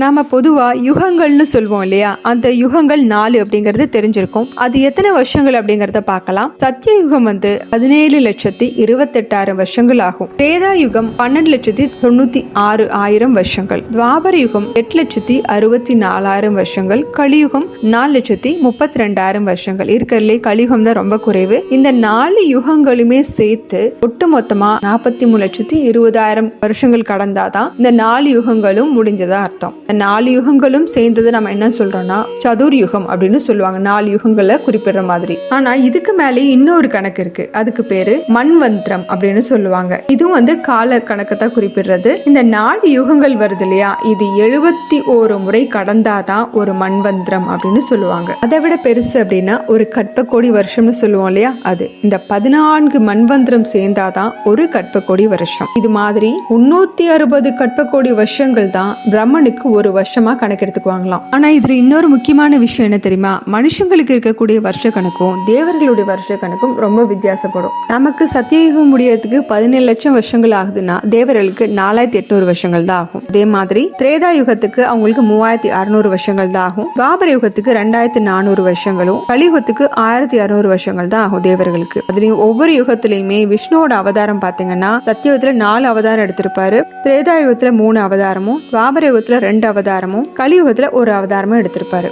நாம பொதுவா யுகங்கள்னு சொல்லுவோம் இல்லையா, அந்த யுகங்கள் 4 அப்படிங்கறது தெரிஞ்சிருக்கும். அது எத்தனை வருஷங்கள் அப்படிங்கறத பார்க்கலாம். சத்திய யுகம் 17,28,000 வருஷங்கள் ஆகும். திரேதா யுகம் 12,96,000 வருஷங்கள். துவாபர யுகம் 8,64,000 வருஷங்கள். கலியுகம் 4,32,000 வருஷங்கள். இருக்கிறதுலே கலியுகம் தான் ரொம்ப குறைவு. இந்த 4 யுகங்களுமே சேர்த்து ஒட்டு மொத்தமா 43,20,000 வருஷங்கள் கடந்தாதான் இந்த 4 யுகங்களும் முடிஞ்சதா அர்த்தம். 4 யுகங்களும் சேர்ந்தது நம்ம என்ன சொல்றோம்னா சதுர் யுகம் அப்படின்னு சொல்லுவாங்க. 4 யுகங்களை குறிப்பிடுற மாதிரி. ஆனா இதுக்கு மேலே இன்னொரு கணக்கு இருக்கு. அதுக்கு பேரு மன்வந்திரம் அப்படின்னு சொல்லுவாங்க. இதுவும் கால கணக்கத்தான் குறிப்பிடுறது. இந்த 4 யுகங்கள் வருது இல்லையா, இது 71 முறை கடந்தாதான் ஒரு மன்வந்திரம் அப்படின்னு சொல்லுவாங்க. அதை விட பெருசு அப்படின்னா ஒரு கற்ப வருஷம்னு சொல்லுவோம் இல்லையா, அது இந்த 14 மன்வந்திரம் சேர்ந்தாதான் ஒரு கற்ப வருஷம். இது மாதிரி 360 கற்ப வருஷங்கள் தான் பிரம்மனுக்கு ஒரு வருஷமா கணக்கெடுத்துக்குவாங்களாம். ஆனா இதுல இன்னொரு முக்கியமான விஷயம் என்ன தெரியுமா, மனுஷங்களுக்கு இருக்கக்கூடிய வருஷ கணக்கும் தேவர்களுடைய வருஷ கணக்கும் ரொம்ப வித்தியாசப்படும். நமக்கு சத்தியயுகம் முடியறதுக்கு 17 லட்சம் வருஷங்கள் ஆகுதுன்னா தேவர்களுக்கு 4,800 வருஷங்கள் தான் ஆகும். அதே மாதிரி திரேதா யுகத்துக்கு அவங்களுக்கு 3,600 வருஷங்கள் தான் ஆகும். துவாபர யுகத்துக்கு 2,400 வருஷங்களும், கலியுகத்துக்கு 1,200 வருஷங்கள் தான் ஆகும் தேவர்களுக்கு. அதுலயும் ஒவ்வொரு யுகத்திலயுமே விஷ்ணுவோட அவதாரம் பாத்தீங்கன்னா சத்தியயுகத்துல 4 அவதாரம் எடுத்திருப்பாரு, திரேதா யுகத்துல 3 அவதாரமும், துவாபர யுகத்துல 2 அவதாரமும், கலியுகத்துல 1 அவதாரமும் எடுத்திருப்பாரு.